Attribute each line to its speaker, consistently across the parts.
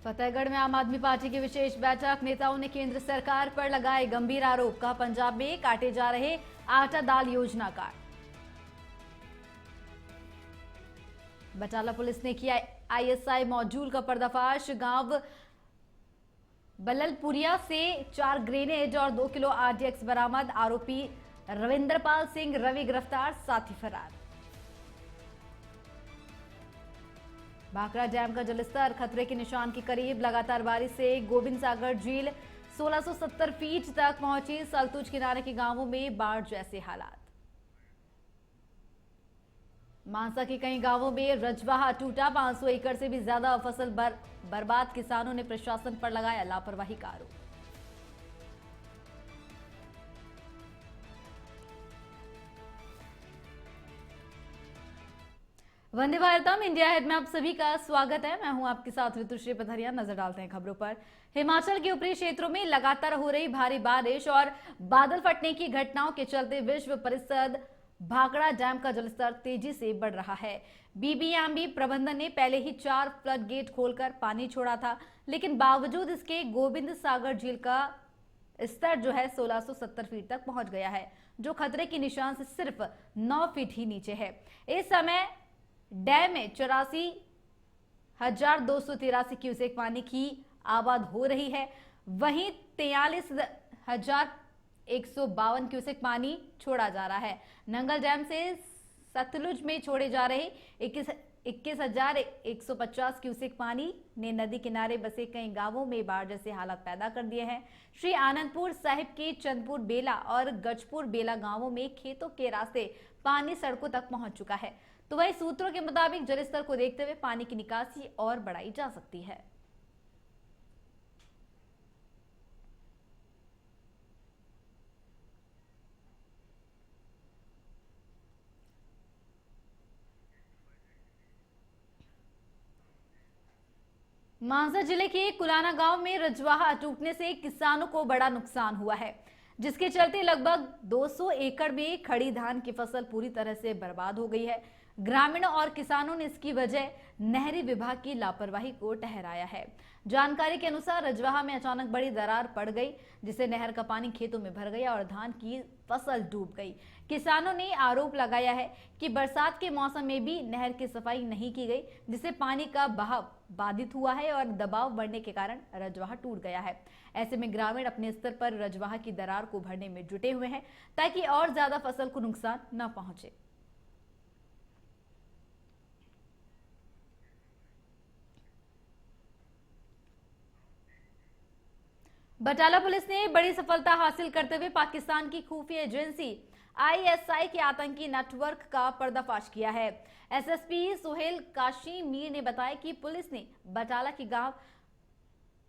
Speaker 1: फतेहगढ़ में आम आदमी पार्टी की विशेष बैठक। नेताओं ने केंद्र सरकार पर लगाए गंभीर आरोप। कहा पंजाब में काटे जा रहे आटा दाल योजना कार्ड। बटाला पुलिस ने किया आईएसआई मॉड्यूल का पर्दाफाश। गांव बल्ललपुरिया से 4 ग्रेनेड और 2 किलो आरडीएक्स बरामद। आरोपी रविंद्रपाल सिंह रवि गिरफ्तार, साथी फरार। भाखड़ा डैम का जलस्तर खतरे के निशान के करीब। लगातार बारिश से गोविंद सागर झील 1670 फीट तक पहुंची। सलतुज किनारे के गांवों में बाढ़ जैसे हालात। मानसा के कई गांवों में रजवाहा टूटा। 500 एकड़ से भी ज्यादा फसल बर्बाद। किसानों ने प्रशासन पर लगाया लापरवाही का आरोप। वंदे भारतम इंडिया हेड में आप सभी का स्वागत है। मैं हूं आपके साथ ऋतुश्री पथरिया। नजर डालते हैं खबरों पर। हिमाचल के ऊपरी क्षेत्रों में लगातार हो रही भारी बारिश और बादल फटने की घटनाओं के चलते विश्व प्रसिद्ध भाखड़ा डैम का जलस्तर तेजी से बढ़ रहा है। बीबीएमबी प्रबंधन ने पहले ही 4 फ्लड गेट खोलकर पानी छोड़ा था, लेकिन बावजूद इसके गोविंद सागर झील का स्तर जो है 1670 फीट तक पहुंच गया है, जो खतरे के निशान से सिर्फ 9 फीट ही नीचे है। इस समय डैम में 84,283 क्यूसेक पानी की आवाज हो रही है। वहीं 43,152 क्यूसेक पानी छोड़ा जा रहा है। नंगल डैम से सतलुज में छोड़े जा रहे 21,150 क्यूसेक पानी ने नदी किनारे बसे कई गांवों में बाढ़ जैसे हालात पैदा कर दिए हैं। श्री आनंदपुर साहिब के चंदपुर बेला और गजपुर बेला गांवों में खेतों के रास्ते पानी सड़कों तक पहुंच चुका है। तो वही सूत्रों के मुताबिक जलस्तर को देखते हुए पानी की निकासी और बढ़ाई जा सकती है। मानसा जिले के कुलाना गांव में रजवाहा टूटने से किसानों को बड़ा नुकसान हुआ है, जिसके चलते लगभग 200 एकड़ में खड़ी धान की फसल पूरी तरह से बर्बाद हो गई है। ग्रामीणों और किसानों ने इसकी वजह नहरी विभाग की लापरवाही को ठहराया है। जानकारी के अनुसार रजवाहा में अचानक बड़ी दरार पड़ गई, जिससे नहर का पानी खेतों में भर गया और धान की फसल डूब गई। किसानों ने आरोप लगाया है कि बरसात के मौसम में भी नहर की सफाई नहीं की गई, जिससे पानी का बहाव बाधित हुआ है और दबाव बढ़ने के कारण रजवाहा टूट गया है। ऐसे में ग्रामीण अपने स्तर पर रजवाहा की दरार को भरने में जुटे हुए हैं, ताकि और ज्यादा फसल को नुकसान न पहुंचे। बटाला पुलिस ने बड़ी सफलता हासिल करते हुए पाकिस्तान की खुफिया एजेंसी आईएसआई के आतंकी नेटवर्क का पर्दाफाश किया है। एसएसपी सुहेल काशी मीर ने बताया कि पुलिस ने बटाला के गांव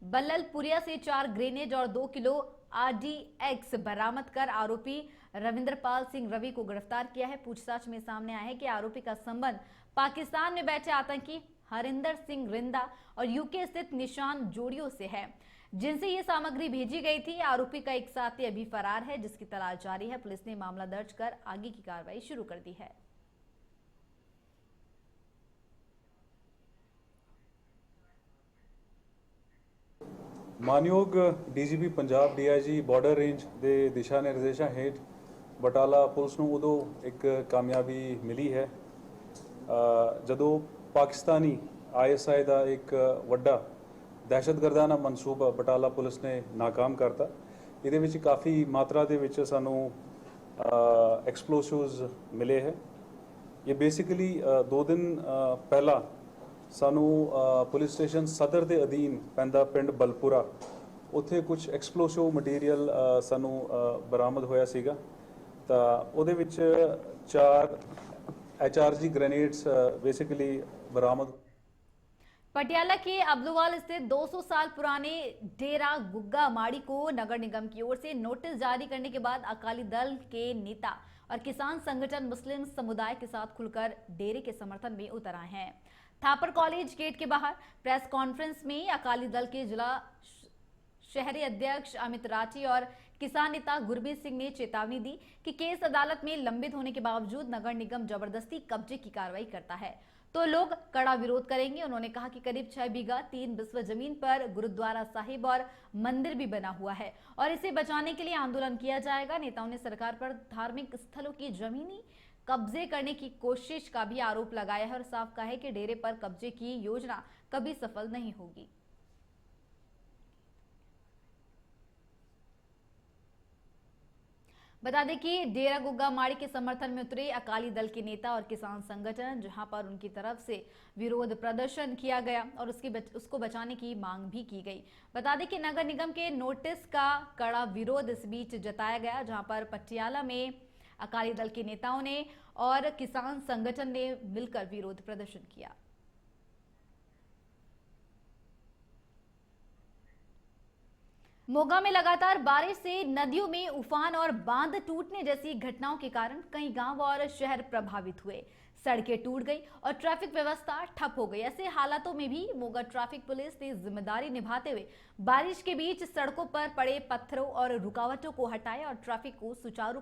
Speaker 1: बल्ललपुरिया से 4 ग्रेनेड और 2 किलो आरडीएक्स बरामद कर आरोपी रविंद्रपाल सिंह रवि को गिरफ्तार किया है। पूछताछ में सामने आया है कि आरोपी का संबंध पाकिस्तान में बैठे आतंकी हरिंदर सिंह रिंदा और यूके स्थित निशान जोड़ियों से है, जिनसे ये सामग्री भेजी गई थी। आरोपी का एक साथी अभी फरार है, जिसकी तलाश जारी है। पुलिस ने मामला दर्ज कर आगे की कार्रवाई शुरू कर दी है।
Speaker 2: ਮਾਨਯੋਗ DGP Punjab DIG border range ਦੇ ਦਿਸ਼ਾ ਨਿਰਦੇਸ਼ਾਂ ਹੇਠ ਬਟਾਲਾ ਪੁਲਿਸ ਨੂੰ ਉਦੋਂ ਇੱਕ ਕਾਮਯਾਬੀ ਮਿਲੀ ਹੈ ਜਦੋਂ ਪਾਕਿਸਤਾਨੀ ਆਈਐਸਆਈ ਦਾ ਇੱਕ ਵੱਡਾ ਦਹਿਸ਼ਤਗਰਦਾਨਾ ਮਨਸੂਬਾ ਬਟਾਲਾ ਪੁਲਿਸ ਨੇ ਨਾਕਾਮ ਕਰਤਾ। ਇਹਦੇ ਵਿੱਚ ਕਾਫੀ ਮਾਤਰਾ ਦੇ ਵਿੱਚ ਸਾਨੂੰ ਐਕਸਪਲੋਸਿਵਸ ਮਿਲੇ ਹੈ। ਇਹ ਬੇਸਿਕਲੀ 2 ਦਿਨ ਪਹਿਲਾਂ ਸਾਨੂੰ ਪੁਲਿਸ ਸਟੇਸ਼ਨ ਸਦਰ ਦੇ ਅਧੀਨ ਪੈਂਦਾ ਪਿੰਡ ਬਲਪੁਰਾ ਉੱਥੇ ਕੁਝ ਐਕਸਪਲੋਸਿਵ ਮਟੀਰੀਅਲ ਸਾਨੂੰ ਬਰਾਮਦ ਹੋਇਆ ਸੀਗਾ। ਤਾਂ ਉਹਦੇ ਵਿੱਚ 4 HRG ग्रेनेड्स बेसिकली बरामद।
Speaker 1: पटियाला के अब्दुवाल स्थित 200 साल पुराने डेरा गुग्गा माड़ी को नगर निगम की ओर से नोटिस जारी करने के बाद अकाली दल के नेता और किसान संगठन मुस्लिम समुदाय के साथ खुलकर डेरे के समर्थन में उतर आए हैं। थापर कॉलेज गेट के बाहर प्रेस कॉन्फ्रेंस में अकाली दल के जिला शहरी अध्यक्ष अमित राठी और किसान नेता गुरमीत सिंह ने चेतावनी दी कि केस अदालत में लंबित होने के बावजूद नगर निगम जबरदस्ती कब्जे की कार्रवाई करता है, तो लोग कड़ा विरोध करेंगे। उन्होंने कहा कि करीब 6 बीघा 3 बिस्वा जमीन पर गुरुद्वारा साहिब और मंदिर भी बना हुआ है और इसे बचाने के लिए आंदोलन किया जाएगा। नेताओं ने सरकार पर धार्मिक स्थलों की जमीनी कब्जे करने की कोशिश का भी आरोप लगाया है और साफ कहा है कि डेरे पर कब्जे की योजना कभी सफल नहीं होगी। बता दें कि डेरा गुग्गा माड़ी के समर्थन में उतरे अकाली दल के नेता और किसान संगठन, जहां पर उनकी तरफ से विरोध प्रदर्शन किया गया और उसको बचाने की मांग भी की गई। बता दें कि नगर निगम के नोटिस का कड़ा विरोध इस बीच जताया गया, जहां पर पटियाला में अकाली दल के नेताओं ने और किसान संगठन ने मिलकर विरोध प्रदर्शन किया। मोगा में लगातार बारिश से नदियों में उफान और बांध टूटने जैसी घटनाओं के कारण कई गांव और शहर प्रभावित हुए। सड़कें टूट गई और ट्रैफिक व्यवस्था ठप हो गई। ऐसे हालातों में भी मोगा ट्रैफिक पुलिस ने जिम्मेदारी निभाते हुए बारिश के बीच सड़कों पर पड़े पत्थरों और रुकावटों को हटाया और ट्रैफिक को सुचारू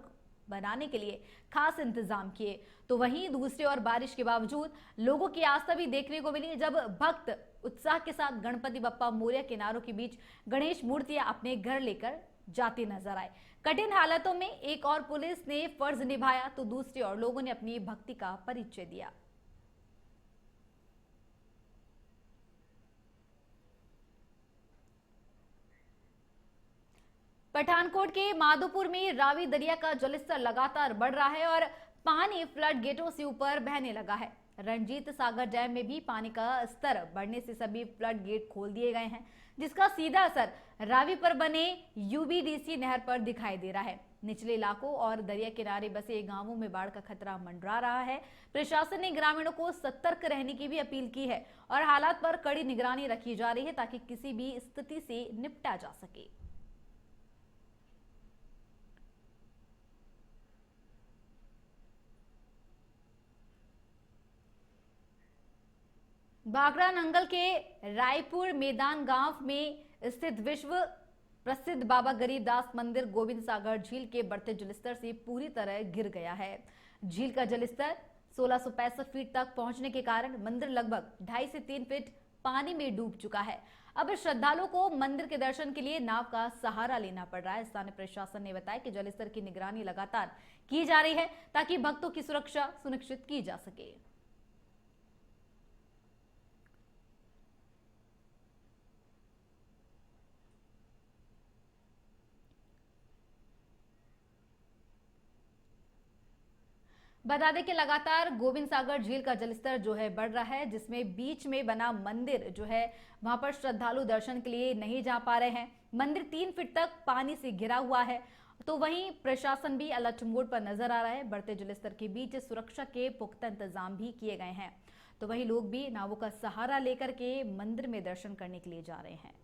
Speaker 1: बनाने के लिए खास इंतजाम किए। तो वहीं दूसरी ओर बारिश के बावजूद लोगों की आस्था भी देखने को मिली, जब भक्त उत्साह के साथ गणपति बप्पा मोरया के नारों के बीच गणेश मूर्तियां अपने घर लेकर जाते नजर आए। कठिन हालातों में एक और पुलिस ने फर्ज निभाया तो दूसरी ओर लोगों ने अपनी भक्ति का परिचय दिया। पठानकोट के माधोपुर में रावी दरिया का जलस्तर लगातार बढ़ रहा है और पानी फ्लड गेटों से ऊपर बहने लगा है। रणजीत सागर डैम में भी पानी का स्तर बढ़ने से सभी फ्लड गेट खोल दिए गए हैं, जिसका सीधा असर रावी पर बने यूबीडीसी नहर पर दिखाई दे रहा है। निचले इलाकों और दरिया किनारे बसे गांवों में बाढ़ का खतरा मंडरा रहा है। प्रशासन ने ग्रामीणों को सतर्क रहने की भी अपील की है और हालात पर कड़ी निगरानी रखी जा रही है ताकि किसी भी स्थिति से निपटा जा सके। बागड़ा नंगल के रायपुर मैदान गांव में स्थित विश्व प्रसिद्ध बाबा गरीबदास मंदिर गोविंद सागर झील के बढ़ते जलस्तर से पूरी तरह गिर गया है। झील का जलस्तर 1665 फीट तक पहुंचने के कारण मंदिर लगभग 2.5 से 3 फीट पानी में डूब चुका है। अब श्रद्धालुओं को मंदिर के दर्शन के लिए नाव का सहारा लेना पड़ रहा है। स्थानीय प्रशासन ने बताया कि जलस्तर की निगरानी लगातार की जा रही है ताकि भक्तों की सुरक्षा सुनिश्चित की जा सके। बता दें कि लगातार गोविंद सागर झील का जलस्तर जो है बढ़ रहा है, जिसमें बीच में बना मंदिर जो है वहां पर श्रद्धालु दर्शन के लिए नहीं जा पा रहे हैं। मंदिर 3 फीट तक पानी से घिरा हुआ है। तो वहीं प्रशासन भी अलर्ट मोड पर नजर आ रहा है। बढ़ते जलस्तर के बीच सुरक्षा के पुख्ता इंतजाम भी किए गए हैं। तो वहीं लोग भी नावों का सहारा लेकर के मंदिर में दर्शन करने के लिए जा रहे हैं।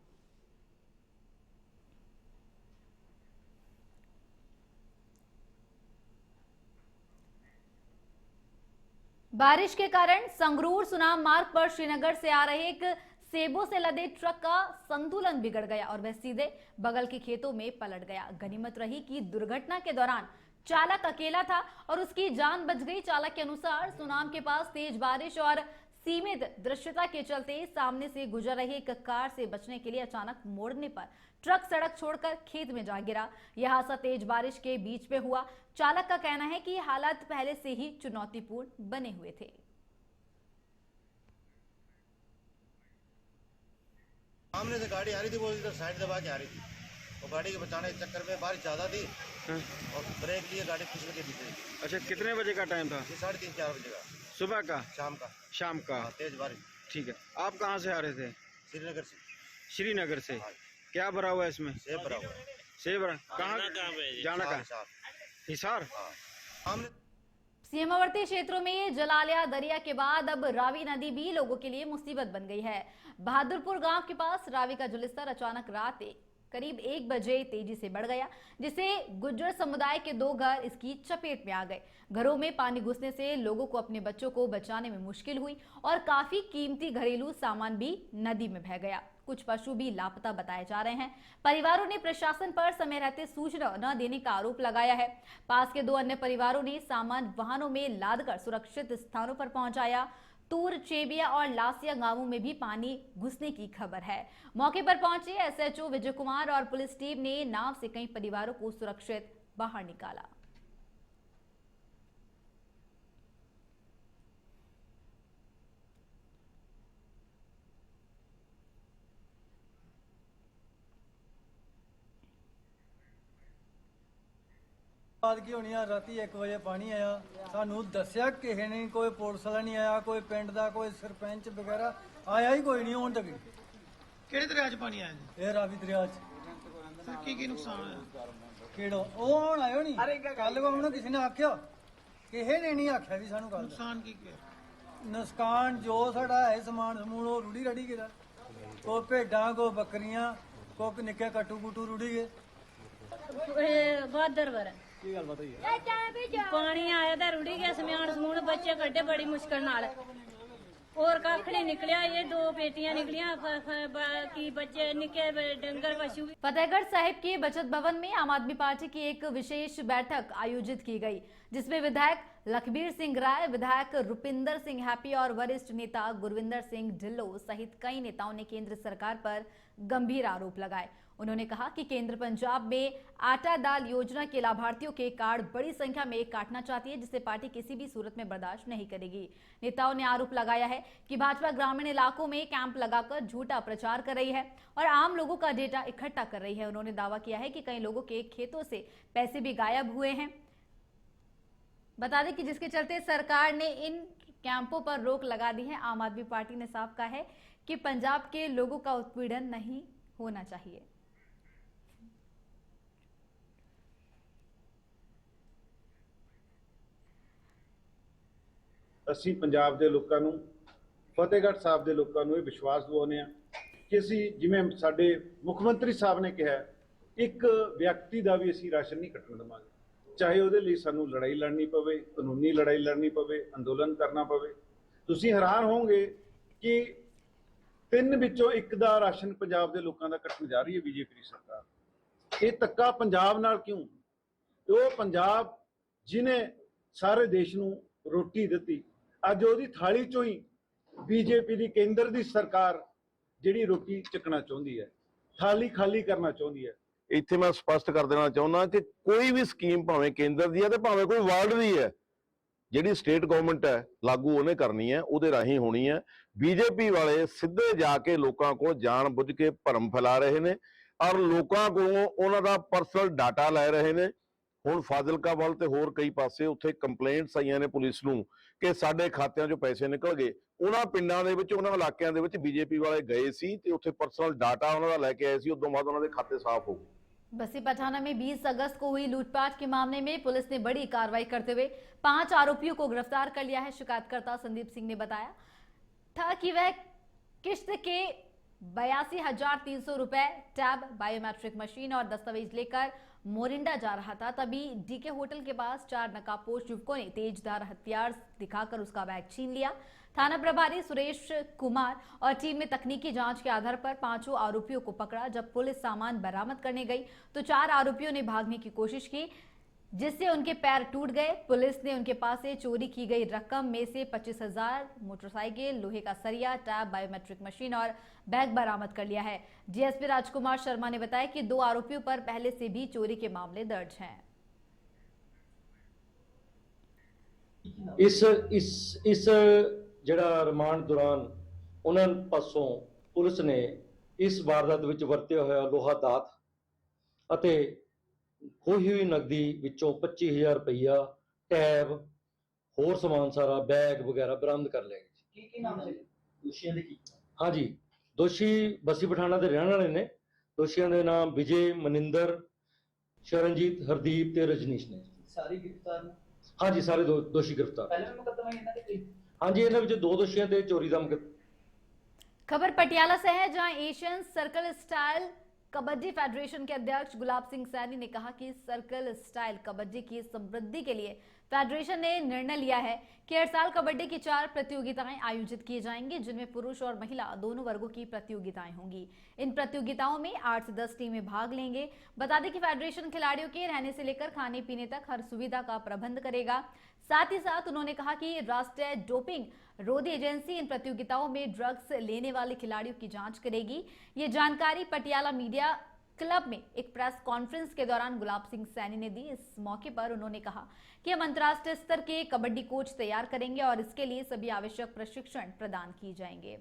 Speaker 1: बारिश के कारण संगरूर सुनाम मार्ग पर श्रीनगर से आ रहे एक सेबों से लदे ट्रक का संतुलन बिगड़ गया और वह सीधे बगल के खेतों में पलट गया। गनीमत रही कि दुर्घटना के दौरान चालक अकेला था और उसकी जान बच गई। चालक के अनुसार सुनाम के पास तेज बारिश और सीमित दृश्यता के चलते सामने से गुजर रही एक कार से बचने के लिए अचानक मोड़ने पर ट्रक सड़क छोड़कर खेत में जा गिरा। यह हादसा तेज बारिश के बीच में हुआ। चालक का कहना है कि हालात पहले से ही चुनौतीपूर्ण बने हुए थे।
Speaker 3: सामने से गाड़ी आ रही थी, वो इधर साइड दबा के आ रही थी। वो गाड़ी के बचाने के चक्कर में बारिश ज्यादा थी और ब्रेक लिए गाड़ी फिसल के पीछे।
Speaker 4: अच्छा, कितने बजे का टाइम था?
Speaker 3: ये 3:30-4 बजे का।
Speaker 4: सुबह का? शाम का।
Speaker 3: हाँ, तेज बारिश।
Speaker 4: ठीक है। आप कहाँ से आ रहे थे?
Speaker 3: श्रीनगर से।
Speaker 4: श्रीनगर से।
Speaker 3: हाँ।
Speaker 4: क्या भरा हुआ है इसमें?
Speaker 3: सेब भरा हुआ है।
Speaker 4: सेब भरा? कहाँ जाना? कहाँ? हिसार।
Speaker 3: हमने
Speaker 1: सीमावर्ती क्षेत्रों में जलालिया दरिया के बाद अब रावी नदी भी लोगों के लिए मुसीबत बन गई है। बहादुरपुर गांव के पास रावी का जलस्तर अचानक रात करीब 1 बजे तेजी से बढ़ गया, जिससे गुज्जर समुदाय के 2 घर इसकी चपेट में आ गए। घरों में पानी घुसने से लोगों को अपने बच्चों को बचाने में मुश्किल हुई और काफी कीमती घरेलू सामान भी नदी में बह गया। कुछ पशु भी लापता बताए जा रहे हैं। परिवारों ने प्रशासन पर समय रहते सूचना न देने का आरोप लगाया है। पास के 2 अन्य परिवारों ने सामान वाहनों में लादकर सुरक्षित स्थानों पर पहुंचाया। तूर, चेबिया और लासिया गांवों में भी पानी घुसने की खबर है। मौके पर पहुंचे एसएचओ विजय कुमार और पुलिस टीम ने नाव से कई परिवारों को सुरक्षित बाहर निकाला।
Speaker 5: ਬਾਅਦ ਕੀ ਹੋਣੀ ਆ ਰਾਤੀ 1 ਵਜੇ ਪਾਣੀ ਆਇਆ ਸਾਨੂੰ ਦੱਸਿਆ ਕਿਸੇ ਨੇ ਕੋਈ ਪੁਲਿਸ ਵਾਲਾ ਨਹੀਂ ਆਇਆ ਕੋਈ ਪਿੰਡ ਦਾ ਕੋਈ ਸਰਪੰਚ ਵਗੈਰਾ ਆਇਆ ਹੀ ਕੋਈ ਨਹੀਂ ਹੁਣ ਤੱਕ
Speaker 6: ਕਿਹੜੇ ਦਰਿਆ 'ਚ ਪਾਣੀ ਆਇਆ ਜੀ
Speaker 5: ਇਹ ਰਾਵੀ ਦਰਿਆ 'ਚ
Speaker 6: ਫਿਰ ਕੀ ਨੁਕਸਾਨ ਹੋਇਆ
Speaker 5: ਕਿਹੜਾ ਉਹ ਹੁਣ ਆਇਓ ਨਹੀਂ ਕੱਲ ਕੋਲ ਕਿਸੇ ਨੇ ਆਖਿਆ ਕਿਸੇ ਨੇ ਨਹੀਂ ਆਖਿਆ ਵੀ ਸਾਨੂੰ ਕੱਲ
Speaker 6: ਨੁਕਸਾਨ ਕੀ ਗਿਆ
Speaker 5: ਨੁਕਸਾਨ ਜੋ ਸਾਡਾ ਹੈ ਸਮਾਨ ਸਮੂਨ ਉਹ ਰੁੜੀ ਰੜੀ ਗਿਆ ਕੋਈ ਭੇਡਾਂ ਕੋਈ ਬੱਕਰੀਆਂ ਕੋਈ ਨਿੱਕੇ ਕੱਟੂ ਕੁੱਟੂ ਰੁੜੀ ਗਏ
Speaker 7: ਬਾਦਰਵਰ ਕੀ ਗੱਲ ਬਤਾਈ ਪਾਣੀ ਆਇਆ ਤਾਂ ਰੁੜੀ ਗਿਆ ਸਮਾਨ ਸਮੂਨ ਬੱਚੇ ਕੱਢੇ ਬੜੀ ਮੁਸ਼ਕਲ ਨਾਲ और कख नहीं निकलिया ये 2 बेटियां निकलियां की बच्चे निके डंगर पशु।
Speaker 1: फतेहगढ़ साहिब के बचत भवन में आम आदमी पार्टी की एक विशेष बैठक आयोजित की गई, जिसमें विधायक लखबीर सिंह राय, विधायक रुपिंदर सिंह हैप्पी और वरिष्ठ नेता गुरविंदर सिंह ढिल्लो सहित कई नेताओं ने केंद्र सरकार पर गंभीर आरोप लगाए। उन्होंने कहा कि केंद्र पंजाब में आटा दाल योजना के लाभार्थियों के कार्ड बड़ी संख्या में काटना चाहती है, जिसे पार्टी किसी भी सूरत में बर्दाश्त नहीं करेगी। नेताओं ने आरोप लगाया है कि भाजपा ग्रामीण इलाकों में कैंप लगाकर झूठा प्रचार कर रही है और आम लोगों का डेटा इकट्ठा कर रही है। उन्होंने दावा किया है कि कई लोगों के खेतों से पैसे भी गायब हुए हैं। बता दें कि जिसके चलते सरकार ने इन कैंपों पर रोक लगा दी है। आम आदमी पार्टी ने साफ कहा है कि पंजाब के लोगों का उत्पीड़न नहीं होना चाहिए।
Speaker 8: ਅਸੀਂ ਪੰਜਾਬ ਦੇ ਲੋਕਾਂ ਨੂੰ ਫਤਿਹਗੜ੍ਹ ਸਾਹਿਬ ਦੇ ਲੋਕਾਂ ਨੂੰ ਇਹ ਵਿਸ਼ਵਾਸ ਦਿਵਾਉਂਦੇ ਹਾਂ ਕਿ ਅਸੀਂ ਜਿਵੇਂ ਸਾਡੇ ਮੁੱਖ ਮੰਤਰੀ ਸਾਹਿਬ ਨੇ ਕਿਹਾ ਇੱਕ ਵਿਅਕਤੀ ਦਾ ਵੀ ਅਸੀਂ ਰਾਸ਼ਨ ਨਹੀਂ ਕੱਟਣ ਦੇਵਾਂਗੇ, ਚਾਹੇ ਉਹਦੇ ਲਈ ਸਾਨੂੰ ਲੜਾਈ ਲੜਨੀ ਪਵੇ, ਕਾਨੂੰਨੀ ਲੜਾਈ ਲੜਨੀ ਪਵੇ, ਅੰਦੋਲਨ ਕਰਨਾ ਪਵੇ। ਤੁਸੀਂ ਹੈਰਾਨ ਹੋਵੋਗੇ ਕਿ 3 ਵਿੱਚੋਂ 1 ਦਾ ਰਾਸ਼ਨ ਪੰਜਾਬ ਦੇ ਲੋਕਾਂ ਦਾ ਕੱਟਣ ਜਾ ਰਹੀ ਹੈ ਬੀਜੇਪੀ ਦੀ ਸਰਕਾਰ। ਇਹ ਧੱਕਾ ਪੰਜਾਬ ਨਾਲ ਕਿਉਂ? ਉਹ ਪੰਜਾਬ ਜਿਹਨੇ ਸਾਰੇ ਦੇਸ਼ ਨੂੰ ਰੋਟੀ ਦਿੱਤੀ, ਅੱਜ ਉਹਦੀ ਥਾਲੀ ਚੋਂ ਹੀ ਬੀਜੇਪੀ ਦੀ ਕੇਂਦਰ ਦੀ ਸਰਕਾਰ ਜਿਹੜੀ ਰੋਟੀ ਚੱਕਣਾ ਚਾਹੁੰਦੀ ਹੈ, ਥਾਲੀ ਖਾਲੀ ਕਰਨਾ ਚਾਹੁੰਦੀ ਹੈ।
Speaker 9: ਇੱਥੇ ਮੈਂ ਸਪਸ਼ਟ ਕਰ ਦੇਣਾ ਚਾਹੁੰਦਾ ਕਿ ਕੋਈ ਵੀ ਸਕੀਮ ਭਾਵੇਂ ਕੇਂਦਰ ਦੀ ਹੈ ਤੇ ਭਾਵੇਂ ਕੋਈ ਵਰਲਡ ਦੀ ਹੈ, ਜਿਹੜੀ ਸਟੇਟ ਗਵਰਨਮੈਂਟ ਹੈ ਲਾਗੂ ਉਹਨੇ ਕਰਨੀ ਹੈ, ਉਹਦੇ ਰਾਹੀਂ ਹੋਣੀ ਹੈ। ਬੀਜੇਪੀ ਵਾਲੇ ਸਿੱਧੇ ਜਾ ਕੇ ਲੋਕਾਂ ਕੋਲ ਜਾਣ ਬੁੱਝ ਕੇ ਭਰਮ ਫੈਲਾ ਰਹੇ ਨੇ ਔਰ ਲੋਕਾਂ ਕੋਲੋਂ ਉਹਨਾਂ ਦਾ ਪਰਸਨਲ ਡਾਟਾ ਲੈ ਰਹੇ ਨੇ। ਹੁਣ ਫਾਜ਼ਿਲਕਾ ਵੱਲ ਤੇ ਹੋਰ ਕਈ ਪਾਸੇ ਉੱਥੇ ਕੰਪਲੇਂਟਸ ਆਈਆਂ ਨੇ ਪੁਲਿਸ ਨੂੰ ਕਿ ਸਾਡੇ ਖਾਤਿਆਂ 'ਚੋਂ ਪੈਸੇ ਨਿਕਲ ਗਏ। ਉਹਨਾਂ ਪਿੰਡਾਂ ਦੇ ਵਿੱਚ, ਉਹਨਾਂ ਇਲਾਕਿਆਂ ਦੇ ਵਿੱਚ ਬੀਜੇਪੀ ਵਾਲੇ ਗਏ ਸੀ ਤੇ ਉੱਥੇ ਪਰਸਨਲ ਡਾਟਾ ਉਹਨਾਂ ਦਾ ਲੈ ਕੇ ਆਏ ਸੀ। ਉਦੋਂ ਬਾਅਦ ਉਹਨਾਂ ਦੇ ਖਾਤੇ ਸਾਫ਼ ਹੋ ਗਏ।
Speaker 1: बसी पठाना में 20 अगस्त को हुई लूटपाट के मामले में पुलिस ने बड़ी कार्रवाई करते हुए 5 आरोपियों को गिरफ्तार कर लिया है। शिकायतकर्ता संदीप सिंह ने बताया था कि वह किश्त के 82,300 रुपए, टैब, बायोमेट्रिक मशीन और दस्तावेज लेकर मोरिंडा जा रहा था। तभी डीके होटल के पास 4 नकाबपोश युवकों ने तेजधार हथियार दिखाकर उसका बैग छीन लिया। थाना प्रभारी सुरेश कुमार और टीम ने तकनीकी जांच के आधार पर 5 आरोपियों को पकड़ा। जब पुलिस सामान बरामद करने गई तो 4 आरोपियों ने भागने की कोशिश की, जिससे उनके पैर टूट गए। पुलिस ने उनके पास से चोरी की गई रकम में से 25,000, मोटरसाइकिल, लोहे का सरिया, टैब, बायोमेट्रिक मशीन और बैग बरामद कर लिया है। डीएसपी राजकुमार शर्मा ने बताया कि 2 आरोपियों पर पहले से भी चोरी के मामले दर्ज हैं।
Speaker 10: इस ਜਿਹੜਾ ਰਿਮਾਂਡ ਦੌਰਾਨ ਉਹਨਾਂ ਪਾਸੋਂ ਪੁਲਿਸ ਨੇ ਇਸ ਵਾਰਦਾਤ ਵਿੱਚ ਵਰਤਿਆ ਹੋਇਆ ਲੋਹਾ ਦਾਤ ਅਤੇ ਖੋਹੀ ਹੋਈ ਨਕਦੀ ਵਿੱਚੋਂ 25,000 ਰੁਪਈਆ, ਟੈਬ, ਹੋਰ ਸਮਾਨ ਸਾਰਾ, ਬੈਗ ਵਗੈਰਾ ਬਰਾਮਦ ਕਰ ਲਿਆ ਗਿਆ। ਕੀ ਨਾਮ ਸੀ ਦੋਸ਼ੀਆਂ ਦੇ? ਕੀ ਹਾਂਜੀ, ਦੋਸ਼ੀ ਬਸੀ ਪਠਾਣਾ ਦੇ ਰਹਿਣ ਵਾਲੇ ਨੇ। ਦੋਸ਼ੀਆਂ ਦੇ ਨਾਮ ਵਿਜੇ, ਮਨਿੰਦਰ, ਸ਼ਰਨਜੀਤ, ਹਰਦੀਪ ਤੇ ਰਜਨੀਸ਼ ਨੇ। ਸਾਰੇ ਗ੍ਰਿਫਤਾਰ ਨੇ? ਹਾਂਜੀ, ਸਾਰੇ ਦੋਸ਼ੀ ਗ੍ਰਿਫਤਾਰ। ਪਹਿਲੇ ਮੁਕੱਦਮਾ ਇਹਨਾਂ ਤੇ? ਹਾਂਜੀ, ਇਹਨਾਂ ਵਿੱਚ 2 ਦੋਸ਼ੀਆਂ ਤੇ ਚੋਰੀ ਦਾ ਮੁਕੱਦਮਾ।
Speaker 1: खबर पटियाला से है, जहां Asian circle style kabaddi federation के अध्यक्ष गुलाब सिंह सैनी ने कहा कि सर्कल स्टाइल कबड्डी की समृद्धि के लिए फेडरेशन ने निर्णय लिया है कि हर साल कबड्डी की 4 प्रतियोगिताएं आयोजित की जाएंगी, जिनमें पुरुष और महिला दोनों वर्गों की प्रतियोगिताएं होंगी। इन प्रतियोगिताओं में 8 से 10 टीमें भाग लेंगे। बता दें कि फेडरेशन खिलाड़ियों के रहने से लेकर खाने पीने तक हर सुविधा का प्रबंध करेगा। साथ ही साथ उन्होंने कहा कि राष्ट्रीय डोपिंग रोधी एजेंसी इन प्रतियोगिताओं में ड्रग्स लेने वाले खिलाड़ियों की जांच करेगी। ये जानकारी पटियाला मीडिया क्लब में एक प्रेस कॉन्फ्रेंस के दौरान गुलाब सिंह सैनी ने दी। इस मौके पर उन्होंने कहा कि हम अंतर्राष्ट्रीय स्तर के कबड्डी कोच तैयार करेंगे और इसके लिए सभी आवश्यक प्रशिक्षण प्रदान किए जाएंगे।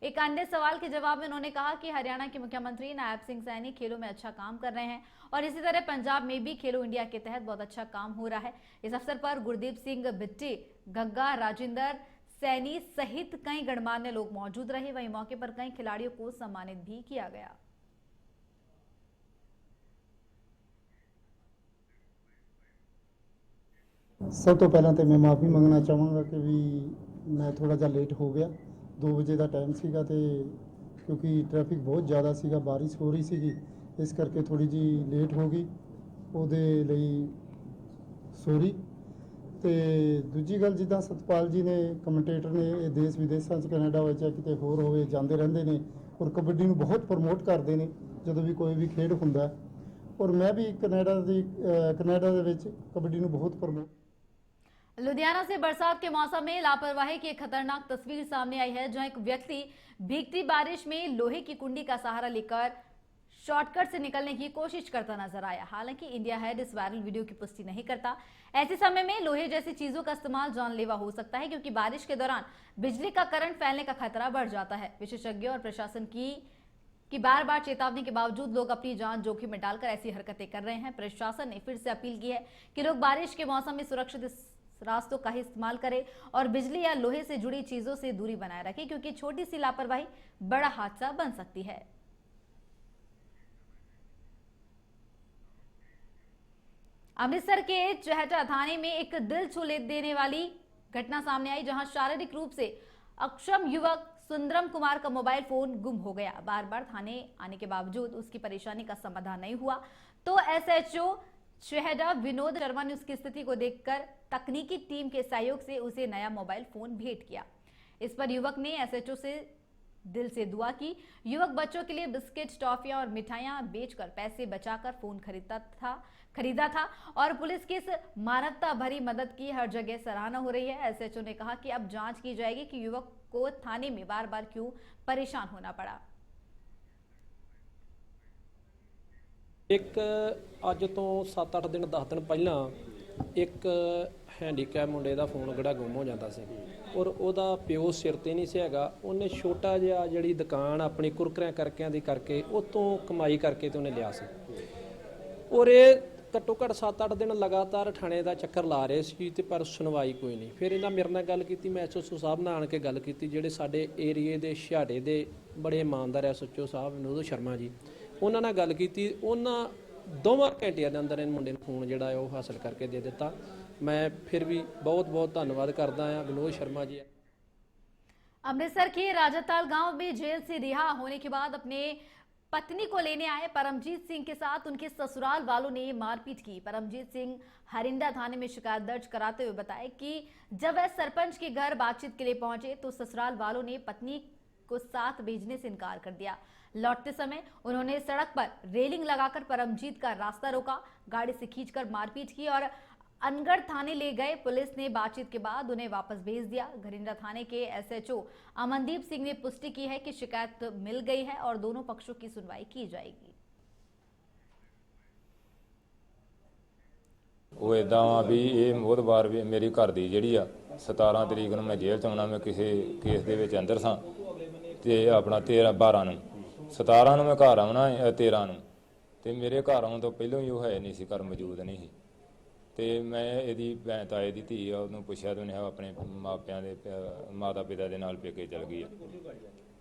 Speaker 1: एक अन्य सवाल के जवाब में उन्होंने कहा कि हरियाणा के मुख्यमंत्री नायब सिंह सैनी खेलों में अच्छा काम कर रहे हैं और इसी तरह पंजाब में भी खेलो इंडिया के तहत बहुत अच्छा काम हो रहा है। इस अवसर पर गुरदीप सिंह बिट्टी, गग्गा राजेंद्र सैनी सहित कई गणमान्य लोग मौजूद रहे। वहीं मौके पर कई खिलाड़ियों को सम्मानित भी किया गया।
Speaker 5: ਸਭ ਤੋਂ ਪਹਿਲਾਂ ਤੇ ਮੈਂ ਮਾਫੀ ਮੰਗਣਾ ਚਾਹਾਂਗਾ ਕਿ ਵੀ ਮੈਂ ਥੋੜਾ ਜਿਹਾ ਲੇਟ ਹੋ ਗਿਆ। 2 ਵਜੇ ਦਾ ਟਾਈਮ ਸੀਗਾ ਤੇ ਕਿਉਂਕਿ ਟ੍ਰੈਫਿਕ ਬਹੁਤ ਜ਼ਿਆਦਾ ਸੀਗਾ, ਬਾਰਿਸ਼ ਹੋ ਰਹੀ ਸੀਗੀ, ਇਸ ਕਰਕੇ ਥੋੜੀ ਜੀ ਲੇਟ ਹੋ ਗਈ। ਉਹਦੇ ਲਈ ਸੌਰੀ। ਤੇ ਦੂਜੀ ਗੱਲ, ਜਿੱਦਾਂ ਸਤਪਾਲ ਜੀ ਨੇ ਕਮੈਂਟੇਟਰ ਨੇ ਇਹ ਦੇਸ਼ ਵਿਦੇਸ਼ਾਂ 'ਚ ਕੈਨੇਡਾ ਹੋਵੇ ਚਾਹੇ ਕਿਤੇ ਹੋਰ ਹੋਵੇ ਜਾਂਦੇ ਰਹਿੰਦੇ ਨੇ ਔਰ ਕਬੱਡੀ ਨੂੰ ਬਹੁਤ ਪ੍ਰਮੋਟ ਕਰਦੇ ਨੇ ਜਦੋਂ ਵੀ ਕੋਈ ਵੀ ਖੇਡ ਹੁੰਦਾ। ਔਰ ਮੈਂ ਵੀ ਕੈਨੇਡਾ ਦੇ ਵਿੱਚ ਕਬੱਡੀ ਨੂੰ ਬਹੁਤ ਪ੍ਰਮੋਟ।
Speaker 1: लुधियाना से बरसात के मौसम में लापरवाही की एक खतरनाक तस्वीर सामने आई है, जहां एक व्यक्ति भीगती बारिश में लोहे की कुंडी का सहारा लेकर शॉर्टकट से निकलने की कोशिश करता नजर आया। हालांकि इंडिया हेड इस वायरल वीडियो की पुष्टि नहीं करता। ऐसे समय में लोहे जैसी चीजों का इस्तेमाल जानलेवा हो सकता है, क्योंकि बारिश के दौरान बिजली का करंट फैलने का खतरा बढ़ जाता है। विशेषज्ञों और प्रशासन की बार बार चेतावनी के बावजूद लोग अपनी जान जोखिम में डालकर ऐसी हरकतें कर रहे हैं। प्रशासन ने फिर से अपील की है कि लोग बारिश के मौसम में सुरक्षित रास्तों का ही इस्तेमाल करें और बिजली या लोहे से जुड़ी चीजों से दूरी बनाए रखें, क्योंकि छोटी सी लापरवाही बड़ा हादसा बन सकती है। अमृतसर के चहटा थाने में एक दिल छू देने वाली घटना सामने आई, जहां शारीरिक रूप से अक्षम युवक सुंदरम कुमार का मोबाइल फोन गुम हो गया। बार बार थाने आने के बावजूद उसकी परेशानी का समाधान नहीं हुआ, तो SHO चहटा विनोद शर्मा ने उसकी स्थिति को देखकर तकनीकी टीम के सहयोग से उसे नया मोबाइल फोन भेंट किया। इस पर युवक ने SHO से दिल से दुआ की। युवक बच्चों के लिए बिस्किट, टॉफियां और मिठाइयां बेचकर पैसे बचाकर फोन खरीदा था और पुलिस की इस मानवता भरी मदद की हर जगह सराहना हो रही है। SHO ने कहा कि अब जांच की जाएगी कि युवक को थाने में बार बार क्यों परेशान होना पड़ा।
Speaker 11: एक अज तो 7-8 दिन 10 दिन पहला एक हैंडीकैप मुंडे का फोन जोड़ा गुम हो जाता सी और ਉਹਦਾ ਪਿਓ ਸਿਰ ਤੇ ਨਹੀਂ ਸੀ ਹੈਗਾ। ਉਹਨੇ ਛੋਟਾ ਜਿਹਾ ਜਿਹੜੀ ਦੁਕਾਨ ਆਪਣੀ ਕੁਰਕਰਿਆਂ ਕਰਕਿਆਂ ਦੀ ਕਰਕੇ ਉਤੋਂ ਕਮਾਈ ਕਰਕੇ ਤੇ ਉਹਨੇ ਲਿਆ ਸੀ ਔਰ ਇਹ ਘੱਟੋ ਘੱਟ 7-8 ਦਿਨ ਲਗਾਤਾਰ ਥਾਣੇ ਦਾ ਚੱਕਰ ਲਾ ਰਹੇ ਸੀ ਤੇ ਪਰ ਸੁਣਵਾਈ ਕੋਈ ਨਹੀਂ। ਫਿਰ ਇਹਨਾਂ ਮੇਰੇ ਨਾਲ ਗੱਲ ਕੀਤੀ, ਮੈਂ SHO ਸਾਹਿਬ ਨਾਲ ਆਣ ਕੇ ਗੱਲ ਕੀਤੀ, ਜਿਹੜੇ ਸਾਡੇ ਏਰੀਏ ਦੇ ਛਾੜੇ ਦੇ ਬੜੇ ਇਮਾਨਦਾਰ SHO ਸਾਹਿਬ ਵਿਨੋਦ ਸ਼ਰਮਾ ਜੀ, ਉਹਨਾਂ ਨਾਲ ਗੱਲ ਕੀਤੀ। ਉਹਨਾਂ 2 ਘੰਟਿਆਂ ਦੇ ਅੰਦਰ ਇਹ ਮੁੰਡੇ ਨੂੰ ਫੋਨ ਜਿਹੜਾ ਉਹ ਹਾਸਲ ਕਰਕੇ ਦੇ ਦਿੱਤਾ। मैं फिर भी बहुत बहुत धन्यवाद करता हूँ विनोद शर्मा जी।
Speaker 1: अमृतसर के राजाताल गांव में जेल से रिहा होने के बाद अपने पत्नी को लेने आए परमजीत सिंह के साथ उनके ससुराल वालों ने मारपीट की। परमजीत सिंह हरिंदा थाने में शिकायत दर्ज कराते हुए बताए कि जब वह सरपंच के घर बातचीत के लिए पहुंचे तो ससुराल वालों ने पत्नी को साथ भेजने से इनकार कर दिया। लौटते समय उन्होंने सड़क पर रेलिंग लगाकर परमजीत का रास्ता रोका, गाड़ी से खींचकर मारपीट की और अनगढ़ थाने ले गए। पुलिस ने बातचीत के बाद उन्हें वापस भेज दिया। घरिंडा थाने के SHO अमनदीप सिंह ने पुष्टि की है कि शिकायत मिल गई है और दोनों पक्षों की सुनवाई की जाएगी।
Speaker 12: ਉਹ ਇਦਾਂ ਆ ਵੀ ਇਹ ਬਹੁਤ ਵਾਰ ਵੀ ਮੇਰੀ ਘਰ ਦੀ ਜਿਹੜੀ ਆ 17 ਤਰੀਕ ਨੂੰ ਮੈਂ ਜੇਲ੍ਹ ਚ ਆਉਣਾ। ਮੈਂ ਕਿਸੇ ਕੇਸ ਦੇ ਵਿੱਚ ਅੰਦਰ ਸਾਂ ਤੇ ਆਪਣਾ 13-12 ਨੂੰ 17 ਨੂੰ ਮੈਂ ਘਰ ਆਉਣਾ 13 ਨੂੰ ਤੇ ਮੇਰੇ ਘਰ ਆਉਣ ਤੋਂ ਪਹਿਲਾਂ ਹੀ ਉਹ ਹੈ ਨਹੀਂ ਸੀ, ਘਰ ਮੌਜੂਦ ਨਹੀਂ ਸੀ। ਤੇ ਮੈਂ ਇਹਦੀ ਭੈਣ ਤਾਏ ਦੀ ਧੀ ਆ, ਉਹਨੂੰ ਪੁੱਛਿਆ ਤੇ ਉਹਨੇ ਆਪਣੇ ਮਾਪਿਆਂ ਦੇ ਮਾਤਾ ਪਿਤਾ ਦੇ ਨਾਲ ਪੇਕੇ ਚਲ ਗਈ ਆ।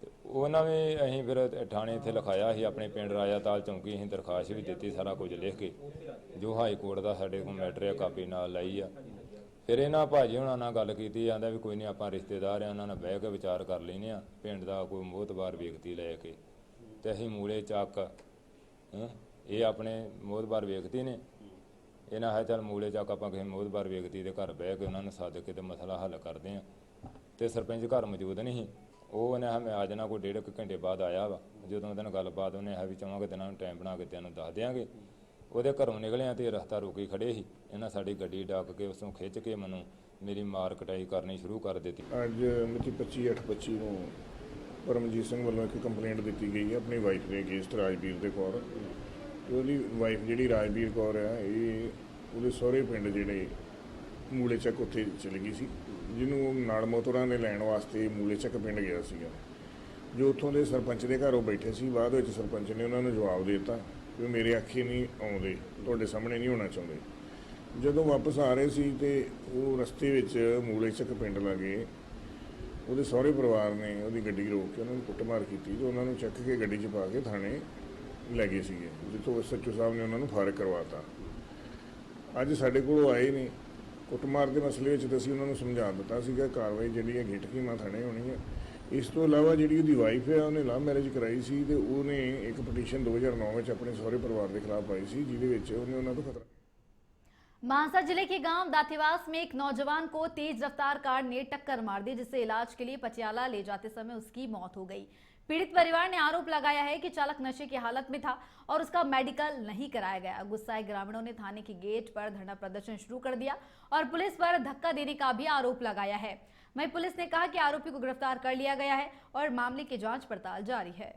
Speaker 12: ਤੇ ਉਹਨਾਂ ਨੇ ਅਸੀਂ ਫਿਰ ਥਾਣੇ ਇੱਥੇ ਲਿਖਾਇਆ ਸੀ, ਆਪਣੇ ਪਿੰਡ ਰਾਜਾਤਾਲ ਚੌਂਕੀ ਅਸੀਂ ਦਰਖਾਸਤ ਵੀ ਦਿੱਤੀ, ਸਾਰਾ ਕੁਝ ਲਿਖ ਕੇ, ਜੋ ਹਾਈ ਕੋਰਟ ਦਾ ਸਾਡੇ ਕੋਲ ਮੈਟਰ ਆ ਕਾਪੀ ਨਾਲ ਲਾਈ ਆ। ਫਿਰ ਇਹਨਾਂ ਭਾਜੀ ਹੁਣਾਂ ਨਾਲ ਗੱਲ ਕੀਤੀ, ਆਂਦਾ ਵੀ ਕੋਈ ਨਹੀਂ ਆਪਾਂ ਰਿਸ਼ਤੇਦਾਰ ਆ, ਉਹਨਾਂ ਨਾਲ ਬਹਿ ਕੇ ਵਿਚਾਰ ਕਰ ਲੈਂਦੇ ਆ, ਪਿੰਡ ਦਾ ਕੋਈ ਮੋਹਤਬਾਰ ਵਿਅਕਤੀ ਲੈ ਕੇ। ਤੇ ਅਸੀਂ ਮੂਲੇ ਚੱਕ ਇਹ ਆਪਣੇ ਮੋਹਤਬਾਰ ਵਿਅਕਤੀ ਨੇ, ਇਹਨਾਂ ਹੈ ਚੱਲ ਮੂਲੇ ਚੱਕ ਆਪਾਂ ਕਿਸੇ ਮੋਹਤਬਾਰ ਵਿਅਕਤੀ ਦੇ ਘਰ ਬਹਿ ਕੇ ਉਹਨਾਂ ਨੂੰ ਸੱਦ ਕੇ ਤੇ ਮਸਲਾ ਹੱਲ ਕਰਦੇ ਆ। ਤੇ ਸਰਪੰਚ ਘਰ ਮੌਜੂਦ ਨਹੀਂ ਸੀ, ਉਹਨੇ ਮੈਂ ਆ ਜਾਣਾ ਕੋਈ 1.5 ਘੰਟੇ ਬਾਅਦ ਆਇਆ ਵਾ। ਜਦੋਂ ਉਹਦੇ ਨਾਲ ਗੱਲਬਾਤ ਉਹਨੇ ਹੈ ਵੀ ਚਾਹਾਂਗੇ ਦਿਨਾਂ ਨੂੰ ਟਾਈਮ ਬਣਾ ਕੇ ਤੈਨੂੰ ਦੱਸ ਦਿਆਂਗੇ। ਉਹਦੇ ਘਰੋਂ ਨਿਕਲਿਆ ਤੇ ਰਸਤਾ ਰੋਕੀ ਖੜੇ ਸੀ, ਇਹਨਾਂ ਸਾਡੀ ਗੱਡੀ ਡੱਕ ਕੇ ਉਸੋਂ ਖਿੱਚ ਕੇ ਮੈਨੂੰ ਮੇਰੀ ਮਾਰ ਕਟਾਈ ਕਰਨੀ ਸ਼ੁਰੂ ਕਰ ਦਿੱਤੀ।
Speaker 13: ਅੱਜ ਮਿਤੀ 25/8/25 ਨੂੰ ਪਰਮਜੀਤ ਸਿੰਘ ਵੱਲੋਂ ਇੱਕ ਕੰਪਲੇਂਟ ਦਿੱਤੀ ਗਈ ਹੈ ਆਪਣੀ ਵਾਈਫ ਦੇ ਅਗੇਂਸਟ ਰਾਜਵੀਰ ਦੇ ਕੌਰ। ਤੇ ਉਹਦੀ ਵਾਈਫ ਜਿਹੜੀ ਰਾਜਵੀਰ ਕੌਰ ਆ, ਇਹ ਉਹਦੇ ਸਹੁਰੇ ਪਿੰਡ ਜਿਹੜੇ ਮੂਲੇ ਚੱਕ ਉੱਥੇ ਚਲੀ ਗਈ ਸੀ, ਜਿਹਨੂੰ ਨਾਲ ਮੋਤਰਾਂ ਦੇ ਲੈਣ ਵਾਸਤੇ ਮੂਲੇ ਚੱਕ ਪਿੰਡ ਗਿਆ ਸੀਗਾ। ਜੋ ਉੱਥੋਂ ਦੇ ਸਰਪੰਚ ਦੇ ਘਰ ਉਹ ਬੈਠੇ ਸੀ, ਬਾਅਦ ਵਿੱਚ ਸਰਪੰਚ ਨੇ ਉਹਨਾਂ ਨੂੰ ਜਵਾਬ ਦੇ ਦਿੱਤਾ ਕਿ ਮੇਰੇ ਅੱਖੀ ਨਹੀਂ ਆਉਂਦੇ, ਤੁਹਾਡੇ ਸਾਹਮਣੇ ਨਹੀਂ ਹੋਣਾ ਚਾਹੁੰਦੇ। ਜਦੋਂ ਵਾਪਸ ਆ ਰਹੇ ਸੀ ਤੇ ਉਹ ਰਸਤੇ ਵਿੱਚ ਮੂਲੇ ਚੱਕ ਪਿੰਡ ਲਾਗੇ ਉਹਦੇ ਸਹੁਰੇ ਪਰਿਵਾਰ ਨੇ ਉਹਦੀ ਗੱਡੀ ਰੋਕ ਕੇ ਉਹਨਾਂ ਨੂੰ ਕੁੱਟਮਾਰ ਕੀਤੀ ਤੇ ਉਹਨਾਂ ਨੂੰ ਚੱਕ ਕੇ ਗੱਡੀ 'ਚ ਪਾ ਕੇ ਥਾਣੇ ਲੈ ਗਏ ਸੀਗੇ, ਜਿੱਥੋਂ ਐਸਐਚਓ ਸਾਹਿਬ ਨੇ ਉਹਨਾਂ ਨੂੰ ਫਾਰਗ ਕਰਵਾਤਾ। ਅੱਜ ਸਾਡੇ ਕੋਲ ਆਏ ਨੇ ਕੁੱਟਮਾਰ ਦੇ ਮਸਲੇ ਵਿੱਚ, ਤਾਂ ਅਸੀਂ ਉਹਨਾਂ ਨੂੰ ਸਮਝਾ ਦਿੱਤਾ ਸੀਗਾ ਕਾਰਵਾਈ ਜਿਹੜੀ ਹੈ ਗਿੱਟਕੀਮਾ ਥਾਣੇ ਹੋਣੀ ਹੈ। ਇਸ ਤੋਂ ਇਲਾਵਾ ਜਿਹੜੀ ਉਹਦੀ ਵਾਈਫ ਹੈ, ਉਹਨੇ ਲਵ ਮੈਰਿਜ ਕਰਾਈ ਸੀ ਤੇ ਉਹਨੇ ਇੱਕ ਪਟੀਸ਼ਨ 2009 ਵਿੱਚ ਆਪਣੇ ਸਹੁਰੇ ਪਰਿਵਾਰ ਦੇ ਖਿਲਾਫ ਪਾਈ ਸੀ, ਜਿਹਦੇ ਵਿੱਚ ਉਹਨੇ ਉਹਨਾਂ ਤੋਂ ਖਤਰਾ।
Speaker 1: मानसा जिले के गांव दाथेवास में एक नौजवान को तेज रफ्तार कार ने टक्कर मार दी, जिससे इलाज के लिए पटियाला ले जाते समय उसकी मौत हो गई। पीड़ित परिवार ने आरोप लगाया है कि चालक नशे की हालत में था और उसका मेडिकल नहीं कराया गया। गुस्साए ग्रामीणों ने थाने के गेट पर धरना प्रदर्शन शुरू कर दिया और पुलिस पर धक्का देने का भी आरोप लगाया है। वहीं पुलिस ने कहा कि आरोपी को गिरफ्तार कर लिया गया है और मामले की जांच पड़ताल जारी है।